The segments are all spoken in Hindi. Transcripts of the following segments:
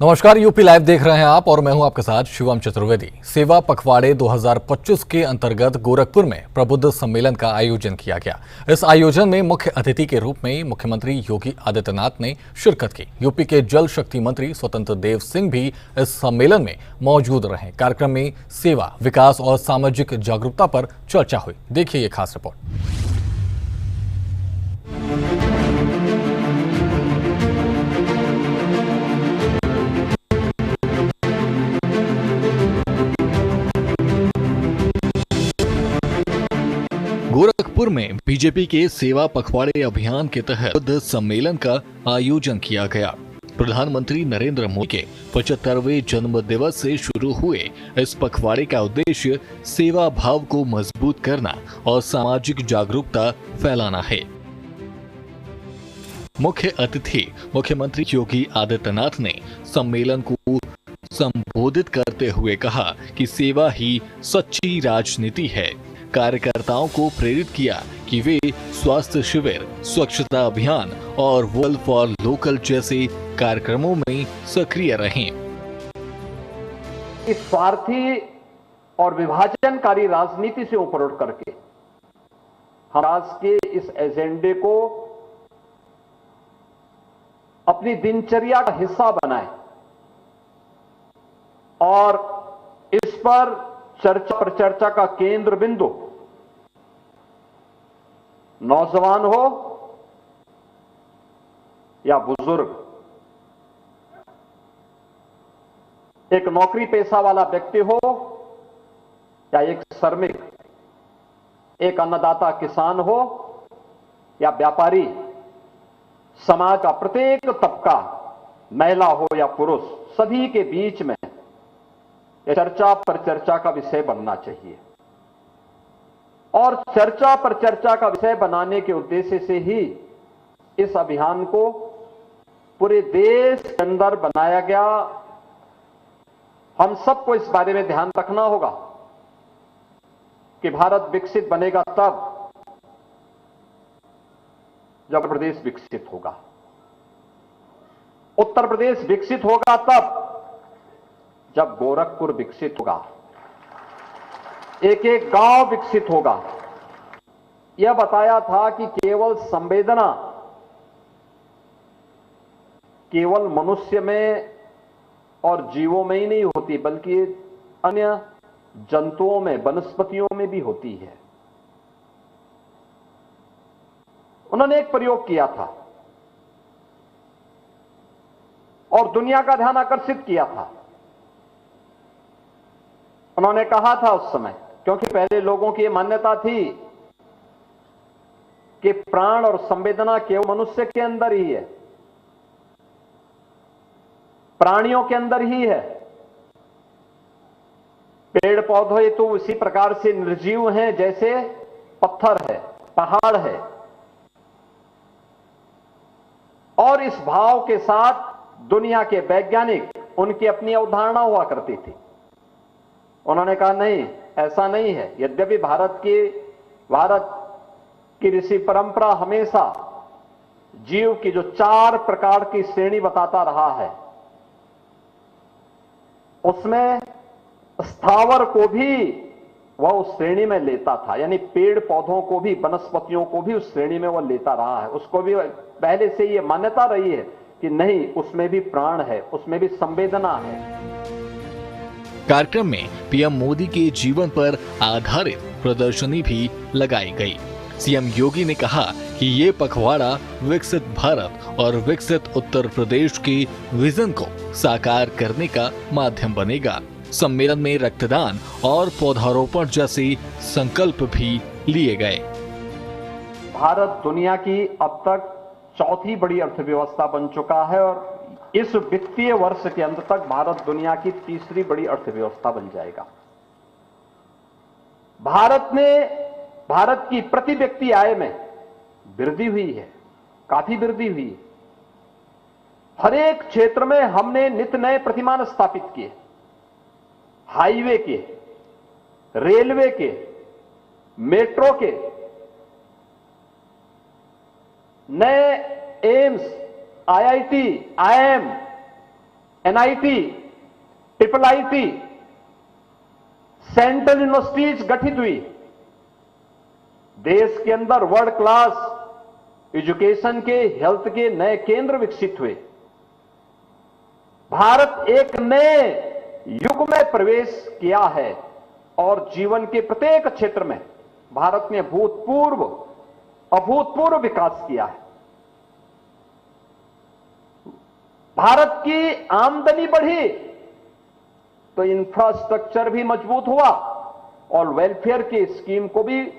नमस्कार, यूपी लाइव देख रहे हैं आप और मैं हूं आपके साथ शिवम चतुर्वेदी। सेवा पखवाड़े 2025 के अंतर्गत गोरखपुर में प्रबुद्ध सम्मेलन का आयोजन किया गया। इस आयोजन में मुख्य अतिथि के रूप में मुख्यमंत्री योगी आदित्यनाथ ने शिरकत की। यूपी के जल शक्ति मंत्री स्वतंत्र देव सिंह भी इस सम्मेलन में मौजूद रहे। कार्यक्रम में सेवा, विकास और सामाजिक जागरूकता पर चर्चा हुई। देखिए ये खास रिपोर्ट। गोरखपुर में बीजेपी के सेवा पखवाड़े अभियान के तहत बुद्ध सम्मेलन का आयोजन किया गया। प्रधानमंत्री नरेंद्र मोदी के 75वें जन्म दिवस से शुरू हुए इस पखवाड़े का उद्देश्य सेवा भाव को मजबूत करना और सामाजिक जागरूकता फैलाना है। मुख्य अतिथि मुख्यमंत्री योगी आदित्यनाथ ने सम्मेलन को संबोधित करते हुए कहा कि सेवा ही सच्ची राजनीति है। कार्यकर्ताओं को प्रेरित किया कि वे स्वास्थ्य शिविर, स्वच्छता अभियान और वोकल फॉर लोकल जैसे कार्यक्रमों में सक्रिय रहें। इस स्वार्थी और विभाजनकारी राजनीति से ऊपर उठ करके हम आज के इस एजेंडे को अपनी दिनचर्या का हिस्सा बनाएं और इस पर चर्चा का केंद्र बिंदु नौजवान हो या बुजुर्ग, एक नौकरी पेशा वाला व्यक्ति हो या एक श्रमिक, एक अन्नदाता किसान हो या व्यापारी, समाज का प्रत्येक तबका, महिला हो या पुरुष, सभी के बीच में चर्चा पर चर्चा का विषय बनना चाहिए। और चर्चा पर चर्चा का विषय बनाने के उद्देश्य से ही इस अभियान को पूरे देश के अंदर बनाया गया। हम सबको इस बारे में ध्यान रखना होगा कि भारत विकसित बनेगा तब जब प्रदेश विकसित होगा, उत्तर प्रदेश विकसित होगा तब जब गोरखपुर विकसित होगा, एक एक गांव विकसित होगा। यह बताया था कि केवल संवेदना केवल मनुष्य में और जीवों में ही नहीं होती, बल्कि अन्य जंतुओं में, वनस्पतियों में भी होती है। उन्होंने एक प्रयोग किया था और दुनिया का ध्यान आकर्षित किया था। उन्होंने कहा था उस समय, क्योंकि पहले लोगों की यह मान्यता थी कि प्राण और संवेदना केवल मनुष्य के अंदर ही है, प्राणियों के अंदर ही है। पेड़ पौधे तो उसी प्रकार से निर्जीव हैं जैसे पत्थर है, पहाड़ है। और इस भाव के साथ दुनिया के वैज्ञानिक, उनकी अपनी अवधारणा हुआ करती थी। उन्होंने कहा नहीं, ऐसा नहीं है। यद्यपि भारत की ऋषि परंपरा हमेशा जीव की जो 4 प्रकार की श्रेणी बताता रहा है, उसमें स्थावर को भी वह उस श्रेणी में लेता था, यानी पेड़ पौधों को भी, वनस्पतियों को भी उस श्रेणी में वह लेता रहा है। उसको भी पहले से यह मान्यता रही है कि नहीं, उसमें भी प्राण है, उसमें भी संवेदना है। कार्यक्रम में पीएम मोदी के जीवन पर आधारित प्रदर्शनी भी लगाई गई। सीएम योगी ने कहा कि ये पखवाड़ा विकसित भारत और विकसित उत्तर प्रदेश के विजन को साकार करने का माध्यम बनेगा। सम्मेलन में रक्तदान और पौधारोपण जैसे संकल्प भी लिए गए। भारत दुनिया की अब तक चौथी बड़ी अर्थव्यवस्था बन चुका है और इस वित्तीय वर्ष के अंत तक भारत दुनिया की तीसरी बड़ी अर्थव्यवस्था बन जाएगा। भारत की प्रति व्यक्ति आय में वृद्धि हुई है, काफी वृद्धि हुई है। हर एक क्षेत्र में हमने नित नए प्रतिमान स्थापित किए, हाईवे के, रेलवे के, मेट्रो के, नए AIIMS, IIT, IIM, NIT, triple IT, central universities गठित हुई। देश के अंदर वर्ल्ड क्लास एजुकेशन के, हेल्थ के नए केंद्र विकसित हुए। भारत एक नए युग में प्रवेश किया है और जीवन के प्रत्येक क्षेत्र में भारत ने अभूतपूर्व विकास किया है। भारत की आमदनी बढ़ी तो इंफ्रास्ट्रक्चर भी मजबूत हुआ और वेलफेयर की स्कीम को भी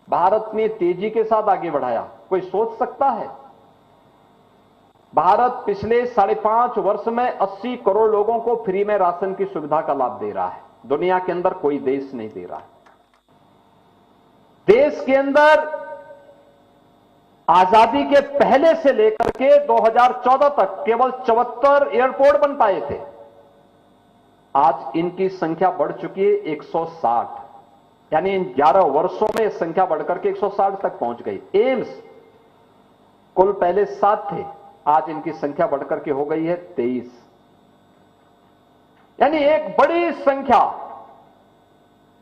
भारत ने तेजी के साथ आगे बढ़ाया। कोई सोच सकता है? भारत पिछले 5.5 वर्ष में 80 करोड़ लोगों को फ्री में राशन की सुविधा का लाभ दे रहा है। दुनिया के अंदर कोई देश नहीं दे रहा है। देश के अंदर आजादी के पहले से लेकर के 2014 तक केवल 74 एयरपोर्ट बन पाए थे। आज इनकी संख्या बढ़ चुकी है 160, यानी इन 11 वर्षों में संख्या बढ़कर के 160 तक पहुंच गई। एम्स कुल पहले 7 थे, आज इनकी संख्या बढ़कर के हो गई है 23, यानी एक बड़ी संख्या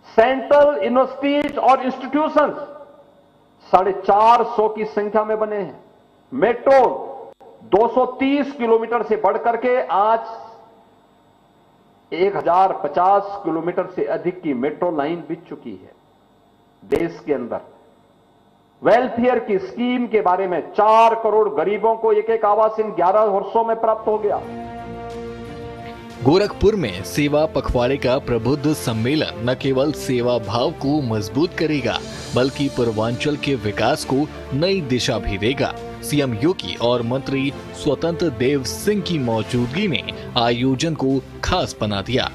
सेंट्रल यूनिवर्सिटीज और इंस्टीट्यूशंस 450 की संख्या में बने हैं। मेट्रो 230 किलोमीटर से बढ़कर के आज 1050 किलोमीटर से अधिक की मेट्रो लाइन बिछ चुकी है। देश के अंदर वेलफेयर की स्कीम के बारे में 4 करोड़ गरीबों को एक आवास इन 11 वर्षों में प्राप्त हो गया। गोरखपुर में सेवा पखवाड़े का प्रबुद्ध सम्मेलन न केवल सेवा भाव को मजबूत करेगा बल्कि पूर्वांचल के विकास को नई दिशा भी देगा। सीएम योगी और मंत्री स्वतंत्र देव सिंह की मौजूदगी ने आयोजन को खास बना दिया।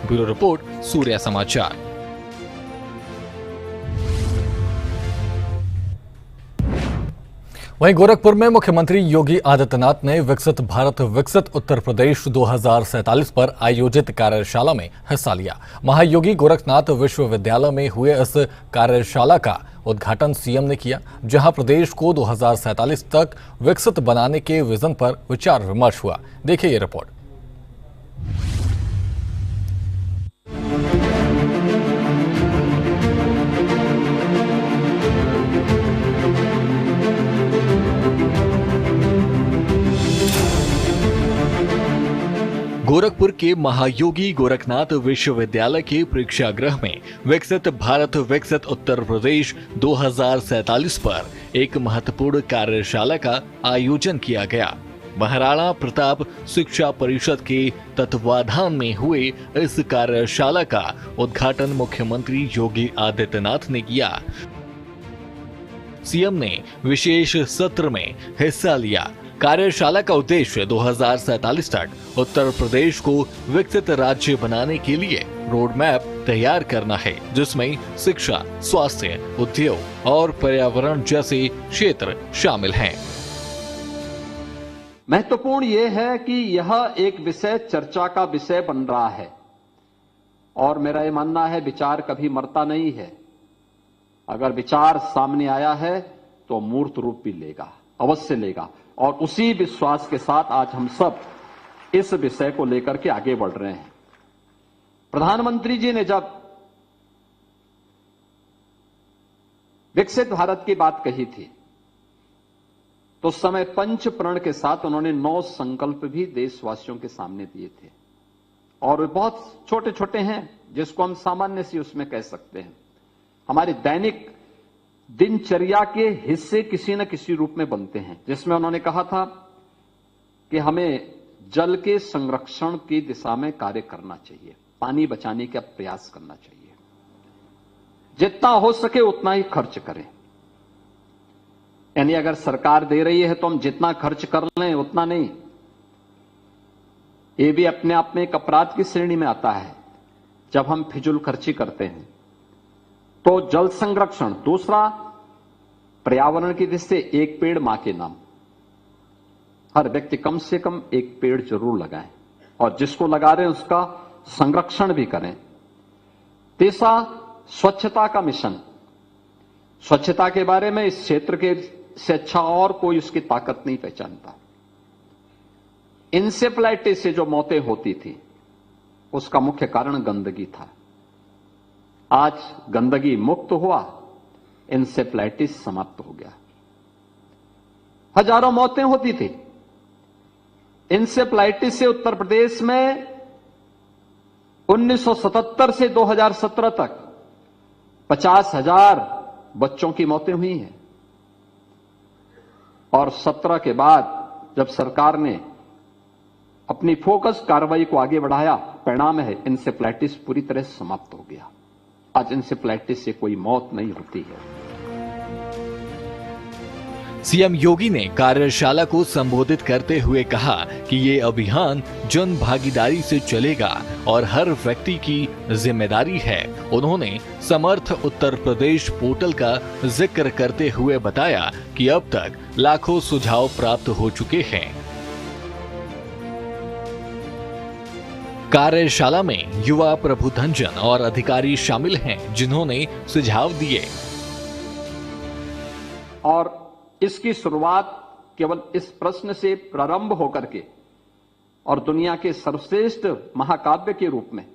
ब्यूरो रिपोर्ट, सूर्या समाचार। वहीं गोरखपुर में मुख्यमंत्री योगी आदित्यनाथ ने विकसित भारत विकसित उत्तर प्रदेश 2047 पर आयोजित कार्यशाला में हिस्सा लिया। महायोगी गोरखनाथ विश्वविद्यालय में हुए इस कार्यशाला का उद्घाटन सीएम ने किया, जहां प्रदेश को 2047 तक विकसित बनाने के विजन पर विचार विमर्श हुआ। देखिए ये रिपोर्ट। गोरखपुर के महायोगी गोरखनाथ विश्वविद्यालय के प्रेक्षागृह में विकसित भारत विकसित उत्तर प्रदेश 2047 पर एक महत्वपूर्ण कार्यशाला का आयोजन किया गया। महाराणा प्रताप शिक्षा परिषद के तत्वाधान में हुए इस कार्यशाला का उद्घाटन मुख्यमंत्री योगी आदित्यनाथ ने किया। सीएम ने विशेष सत्र में हिस्सा लिया। कार्यशाला का उद्देश्य 2047 तक उत्तर प्रदेश को विकसित राज्य बनाने के लिए रोड मैप तैयार करना है, जिसमें शिक्षा, स्वास्थ्य, उद्योग और पर्यावरण जैसे क्षेत्र शामिल हैं। महत्वपूर्ण यह है कि यह एक विषय चर्चा का विषय बन रहा है और मेरा यह मानना है विचार कभी मरता नहीं है। अगर विचार सामने आया है तो मूर्त रूप भी लेगा, अवश्य लेगा, और उसी विश्वास के साथ आज हम सब इस विषय को लेकर के आगे बढ़ रहे हैं। प्रधानमंत्री जी ने जब विकसित भारत की बात कही थी तो उस समय पंच प्रण के साथ उन्होंने 9 संकल्प भी देशवासियों के सामने दिए थे और वे बहुत छोटे छोटे हैं, जिसको हम सामान्य सी उसमें कह सकते हैं। हमारी दैनिक दिनचर्या के हिस्से किसी न किसी रूप में बनते हैं, जिसमें उन्होंने कहा था कि हमें जल के संरक्षण की दिशा में कार्य करना चाहिए, पानी बचाने का प्रयास करना चाहिए, जितना हो सके उतना ही खर्च करें। यानी अगर सरकार दे रही है तो हम जितना खर्च कर लें उतना नहीं। ये भी अपने आप में एक अपराध की श्रेणी में आता है जब हम फिजूल खर्ची करते हैं। तो जल संरक्षण, दूसरा पर्यावरण की दृष्टि से एक पेड़ मां के नाम। हर व्यक्ति कम से कम एक पेड़ जरूर लगाए और जिसको लगा रहे हैं उसका संरक्षण भी करें। तीसरा स्वच्छता का मिशन। स्वच्छता के बारे में इस क्षेत्र के से अच्छा और कोई उसकी ताकत नहीं पहचानता। इंसेफ्लाइटिस से जो मौतें होती थी उसका मुख्य कारण गंदगी था। आज गंदगी मुक्त हुआ, इंसेफ्लाइटिस समाप्त हो गया। हजारों मौतें होती थी इंसेफ्लाइटिस से। उत्तर प्रदेश में 1977 से 2017 तक 50,000 बच्चों की मौतें हुई हैं और 17 के बाद जब सरकार ने अपनी फोकस कार्रवाई को आगे बढ़ाया, परिणाम है इंसेफ्लाइटिस पूरी तरह से समाप्त हो गया। आज इंसेफ्लाइटिस से कोई मौत नहीं होती है। सीएम योगी ने कार्यशाला को संबोधित करते हुए कहा कि ये अभियान जन भागीदारी से चलेगा और हर व्यक्ति की जिम्मेदारी है। उन्होंने समर्थ उत्तर प्रदेश पोर्टल का जिक्र करते हुए बताया कि अब तक लाखों सुझाव प्राप्त हो चुके हैं। कार्यशाला में युवा प्रबुद्धजन और अधिकारी शामिल हैं, जिन्होंने सुझाव दिए। और इसकी शुरुआत केवल इस प्रश्न से प्रारंभ होकर के और दुनिया के सर्वश्रेष्ठ महाकाव्य के रूप में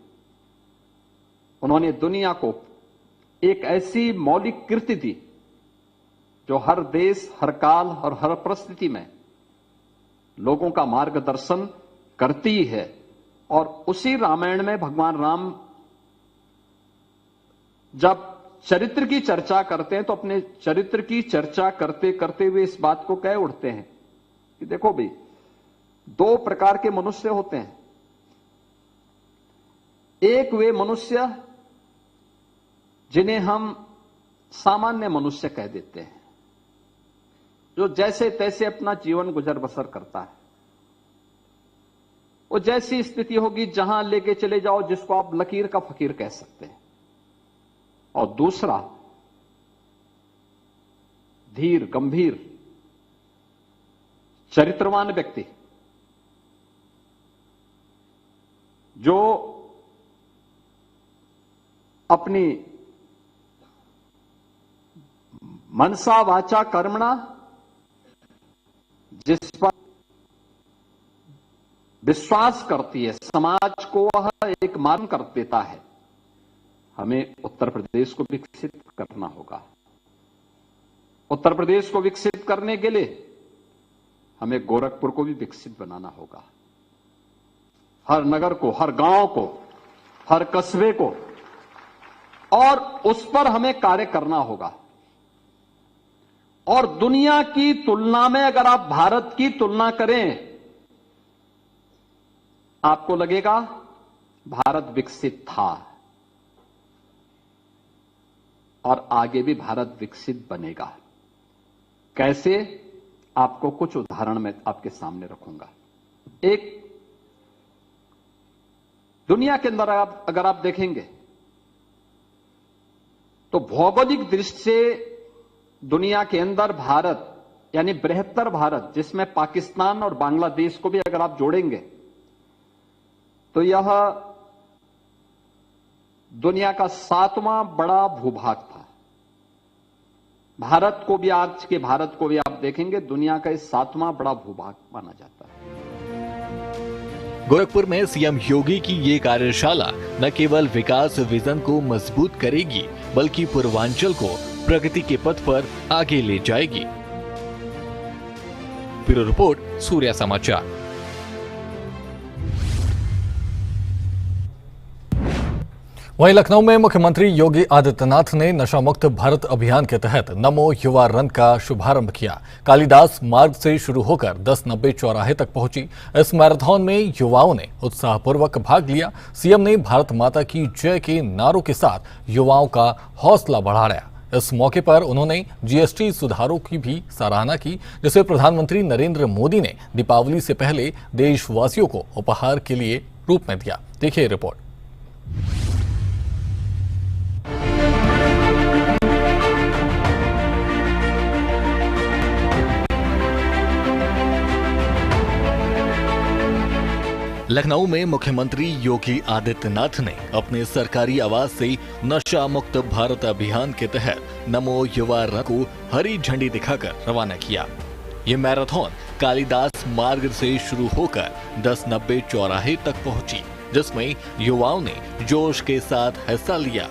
उन्होंने दुनिया को एक ऐसी मौलिक कृति दी जो हर देश, हर काल और हर परिस्थिति में लोगों का मार्गदर्शन करती है। और उसी रामायण में भगवान राम जब चरित्र की चर्चा करते हैं तो अपने चरित्र की चर्चा करते करते हुए इस बात को कह उठते हैं कि देखो भाई, दो प्रकार के मनुष्य होते हैं। एक वे मनुष्य जिन्हें हम सामान्य मनुष्य कह देते हैं, जो जैसे तैसे अपना जीवन गुजर बसर करता है। वो जैसी स्थिति होगी, जहां लेके चले जाओ, जिसको आप लकीर का फकीर कह सकते हैं। और दूसरा धीर, गंभीर, चरित्रवान व्यक्ति जो अपनी मनसा वाचा कर्मणा, जिस पर विश्वास करती है, समाज को वह एक मार्ग कर देता है। हमें उत्तर प्रदेश को विकसित करना होगा। उत्तर प्रदेश को विकसित करने के लिए हमें गोरखपुर को भी विकसित बनाना होगा। हर नगर को, हर गांव को, हर कस्बे को, और उस पर हमें कार्य करना होगा। और दुनिया की तुलना में अगर आप भारत की तुलना करें, आपको लगेगा भारत विकसित था और आगे भी भारत विकसित बनेगा। कैसे? आपको कुछ उदाहरण मैं आपके सामने रखूंगा। एक, दुनिया के अंदर अगर आप देखेंगे तो भौगोलिक दृष्टि से दुनिया के अंदर भारत यानी बृहत्तर भारत, जिसमें पाकिस्तान और बांग्लादेश को भी अगर आप जोड़ेंगे तो यह दुनिया का 7वां बड़ा भूभाग था। भारत को भी, आज के भारत को भी आप देखेंगे, दुनिया का 7वां बड़ा भूभाग माना जाता है। गोरखपुर में सीएम योगी की ये कार्यशाला न केवल विकास विजन को मजबूत करेगी, बल्कि पूर्वांचल को प्रगति के पथ पर आगे ले जाएगी। ब्यूरो रिपोर्ट, सूर्या समाचार। वहीं लखनऊ में मुख्यमंत्री योगी आदित्यनाथ ने नशा मुक्त भारत अभियान के तहत नमो युवा रन का शुभारंभ किया। कालिदास मार्ग से शुरू होकर 1090 चौराहे तक पहुंची इस मैराथन में युवाओं ने उत्साहपूर्वक भाग लिया। सीएम ने भारत माता की जय के नारों के साथ युवाओं का हौसला बढ़ाया। इस मौके पर उन्होंने जीएसटी सुधारों की भी सराहना की, जिसे प्रधानमंत्री नरेंद्र मोदी ने दीपावली से पहले देशवासियों को उपहार के लिए रूप में दिया। देखिए रिपोर्ट। लखनऊ में मुख्यमंत्री योगी आदित्यनाथ ने अपने सरकारी आवास से नशा मुक्त भारत अभियान के तहत नमो युवा रन को हरी झंडी दिखाकर रवाना किया। ये मैराथन कालिदास मार्ग से शुरू होकर 1090 चौराहे तक पहुंची, जिसमें युवाओं ने जोश के साथ हिस्सा लिया।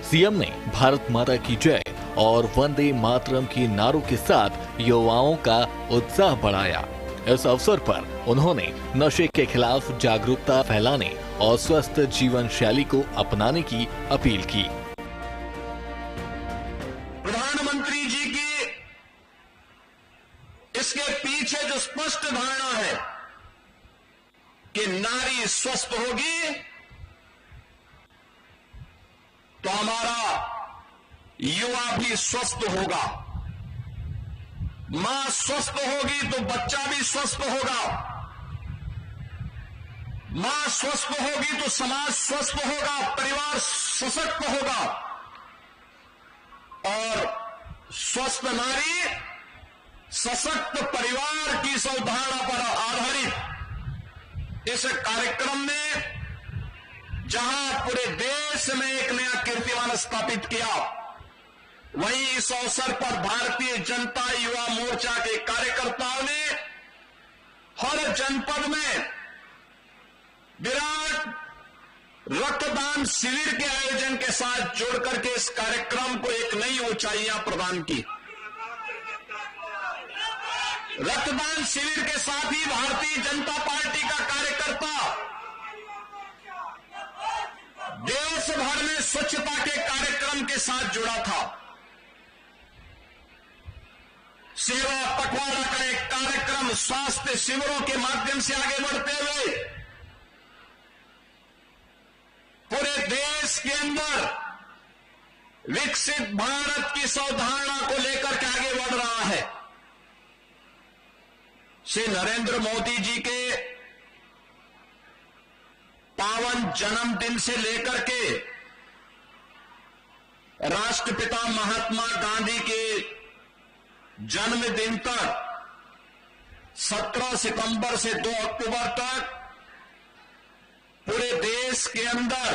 सीएम ने भारत माता की जय और वंदे मातरम की नारों के साथ युवाओं का उत्साह बढ़ाया। इस अवसर पर उन्होंने नशे के खिलाफ जागरूकता फैलाने और स्वस्थ जीवन शैली को अपनाने की अपील की। प्रधानमंत्री जी की इसके पीछे जो स्पष्ट धारणा है कि नारी स्वस्थ होगी तो हमारा युवा भी स्वस्थ होगा, मां स्वस्थ होगी तो बच्चा भी स्वस्थ होगा, मां स्वस्थ होगी तो समाज स्वस्थ होगा, परिवार सशक्त होगा और स्वस्थ नारी सशक्त परिवार की इस अवधारणा पर आधारित इस कार्यक्रम ने जहां पूरे देश में एक नया कीर्तिमान स्थापित किया, वहीं इस अवसर पर भारतीय जनता युवा मोर्चा के कार्यकर्ताओं ने हर जनपद में विराट रक्तदान शिविर के आयोजन के साथ जोड़कर के इस कार्यक्रम को एक नई ऊंचाइयां प्रदान की। रक्तदान शिविर के साथ ही भारतीय जनता पार्टी का कार्यकर्ता देश भर में स्वच्छता के कार्यक्रम के साथ जुड़ा था। सेवा पखवाड़ा का एक कार्यक्रम स्वास्थ्य शिविरों के माध्यम से आगे बढ़ते हुए पूरे देश के अंदर विकसित भारत की अवधारणा को लेकर के आगे बढ़ रहा है। श्री नरेंद्र मोदी जी के पावन जन्मदिन से लेकर के राष्ट्रपिता महात्मा गांधी के जन्मदिन तक 17 सितंबर से 2 अक्टूबर तक पूरे देश के अंदर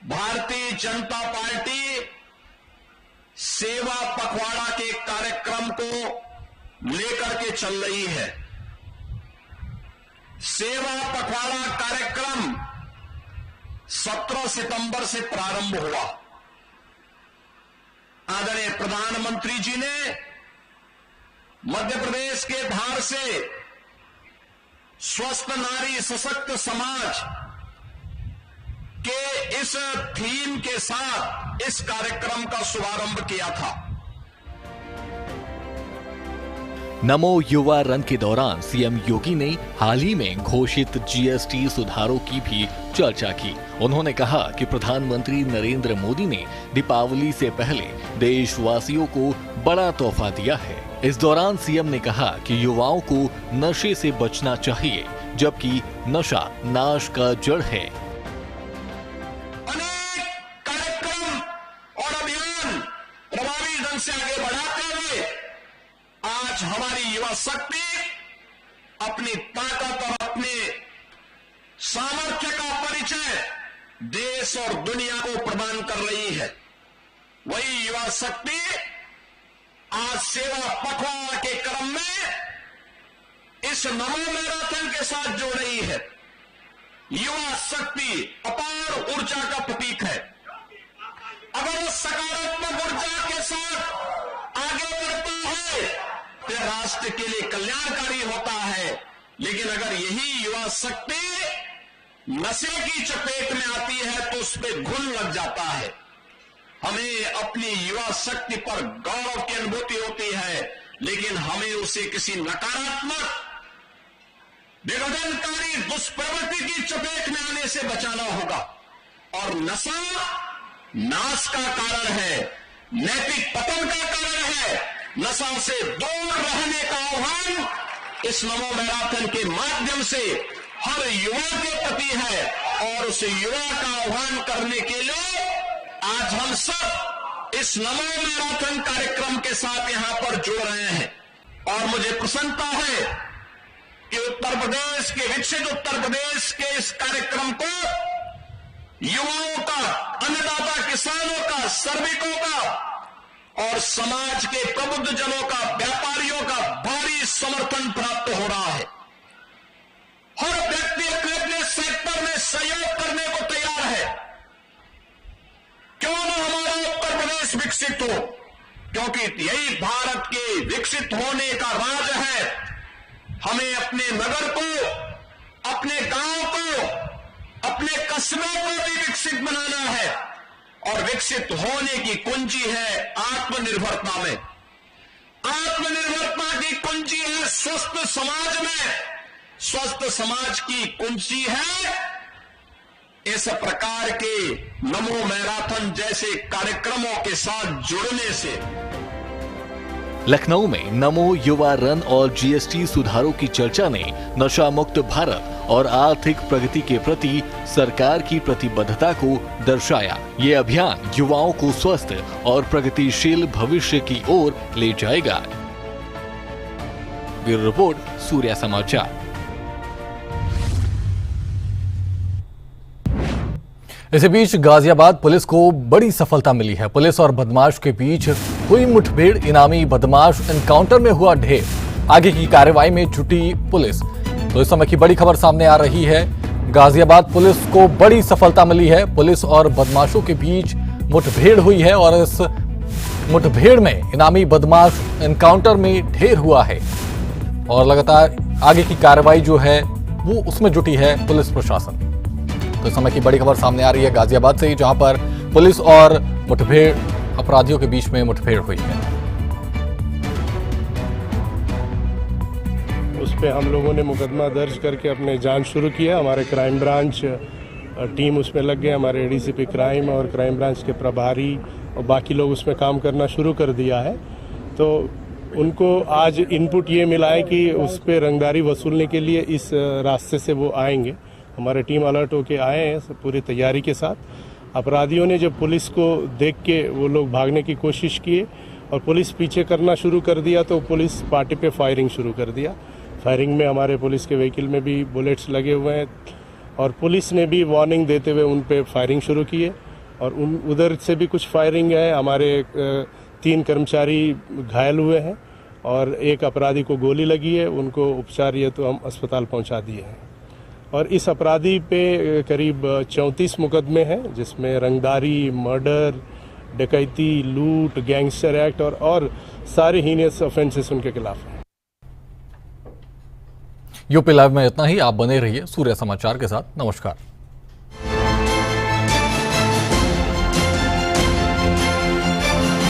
भारतीय जनता पार्टी सेवा पखवाड़ा के कार्यक्रम को लेकर के चल रही है। सेवा पखवाड़ा कार्यक्रम 17 सितंबर से प्रारंभ हुआ। आदरणीय प्रधानमंत्री जी ने मध्य प्रदेश के धार से स्वस्थ नारी सशक्त समाज के इस थीम के साथ इस कार्यक्रम का शुभारंभ किया था। नमो युवा रन के दौरान सीएम योगी ने हाल ही में घोषित जीएसटी सुधारों की भी चर्चा की। उन्होंने कहा कि प्रधानमंत्री नरेंद्र मोदी ने दीपावली से पहले देशवासियों को बड़ा तोहफा दिया है। इस दौरान सीएम ने कहा कि युवाओं को नशे से बचना चाहिए, जबकि नशा नाश का जड़ है। अनेक कार्यक्रम और अभियान प्रभावी ढंग से आगे बढ़ाते हुए आज हमारी युवा शक्ति अपनी ताकत और अपने सामर्थ्य का परिचय देश और दुनिया को प्रदान कर रही है। वही युवा शक्ति आज सेवा पखवाड़ा के क्रम में इस नमो मैराथन के साथ जोड़ रही है। युवा शक्ति अपार ऊर्जा का प्रतीक है। अगर वो सकारात्मक ऊर्जा के साथ आगे बढ़ता है तो राष्ट्र के लिए कल्याणकारी होता है। लेकिन अगर यही युवा शक्ति नशे की चपेट में आती है तो उस पर घुन लग जाता है। हमें अपनी युवा शक्ति पर गौरव की अनुभूति होती है, लेकिन हमें उसे किसी नकारात्मक विघटनकारी दुष्प्रवृत्ति की चपेट में आने से बचाना होगा। और नशा नाश का कारण है, नैतिक पतन का कारण है। नशा से दूर रहने का आह्वान इस नमो मैराथन के माध्यम से हर युवा के प्रति है और उस युवा का आह्वान करने के लिए आज हम सब इस नमो मैराथन कार्यक्रम के साथ यहां पर जुड़ रहे हैं। और मुझे प्रसन्नता है कि उत्तर प्रदेश के विकसित उत्तर प्रदेश के इस कार्यक्रम को युवाओं का, अन्नदाता किसानों का, श्रमिकों का और समाज के प्रबुद्ध जनों का, व्यापारियों का भारी समर्थन प्राप्त हो रहा है। हर व्यक्ति अपने अपने सेक्टर में सहयोग करने को तैयार है। क्यों न हमारा उत्तर प्रदेश विकसित हो, क्योंकि यही भारत के विकसित होने का राज है। हमें अपने नगर को, अपने गांव को, अपने कस्बों को भी विकसित बनाना है और विकसित होने की कुंजी है आत्मनिर्भरता में। आत्मनिर्भरता की कुंजी है स्वस्थ समाज में, स्वस्थ समाज की कुंजी है इस प्रकार के नमो मैराथन जैसे कार्यक्रमों के साथ जुड़ने से। लखनऊ में नमो युवा रन और जीएसटी सुधारों की चर्चा ने नशा मुक्त भारत और आर्थिक प्रगति के प्रति सरकार की प्रतिबद्धता को दर्शाया। ये अभियान युवाओं को स्वस्थ और प्रगतिशील भविष्य की ओर ले जाएगा। ब्यूरो रिपोर्ट, सूर्या समाचार। इसी बीच गाजियाबाद पुलिस को बड़ी सफलता मिली है। पुलिस और बदमाश के बीच हुई मुठभेड़, इनामी बदमाश एनकाउंटर में हुआ ढेर। आगे की कार्रवाई में जुटी पुलिस। तो इस समय की बड़ी खबर सामने आ रही है। गाजियाबाद पुलिस को बड़ी सफलता मिली है। पुलिस और बदमाशों के बीच मुठभेड़ हुई है और इस मुठभेड़ में इनामी बदमाश एनकाउंटर में ढेर हुआ है और लगातार आगे की कार्रवाई जो है वो उसमें जुटी है पुलिस प्रशासन। तो इस समय की बड़ी खबर सामने आ रही है गाजियाबाद से, जहां पर पुलिस और मुठभेड़, अपराधियों के बीच में मुठभेड़ हुई है। उस पे हम लोगों ने मुकदमा दर्ज करके अपने जांच शुरू किया। हमारे क्राइम ब्रांच टीम उसमें लग गए, हमारे एडीसीपी क्राइम और क्राइम ब्रांच के प्रभारी और बाकी लोग उसमें काम करना शुरू कर दिया है। तो उनको आज इनपुट ये मिला है कि उस पर रंगदारी वसूलने के लिए इस रास्ते से वो आएंगे। हमारे टीम अलर्ट होके आए हैं पूरी तैयारी के साथ। अपराधियों ने जब पुलिस को देख के वो लोग भागने की कोशिश किए और पुलिस पीछे करना शुरू कर दिया तो पुलिस पार्टी पे फायरिंग शुरू कर दिया। फायरिंग में हमारे पुलिस के व्हीकल में भी बुलेट्स लगे हुए हैं और पुलिस ने भी वार्निंग देते हुए उन पे फायरिंग शुरू किए और उधर से भी कुछ फायरिंग है। हमारे 3 कर्मचारी घायल हुए हैं और एक अपराधी को गोली लगी है। उनको उपचार ये तो हम अस्पताल पहुंचा दिए हैं। और इस अपराधी पे करीब 34 मुकदमे हैं, जिसमें रंगदारी, मर्डर, डकैती, लूट, गैंगस्टर एक्ट और सारे हीनियस ऑफेंसेस उनके खिलाफ हैं। यूपी लाइव में इतना ही। आप बने रहिए सूर्य समाचार के साथ। नमस्कार।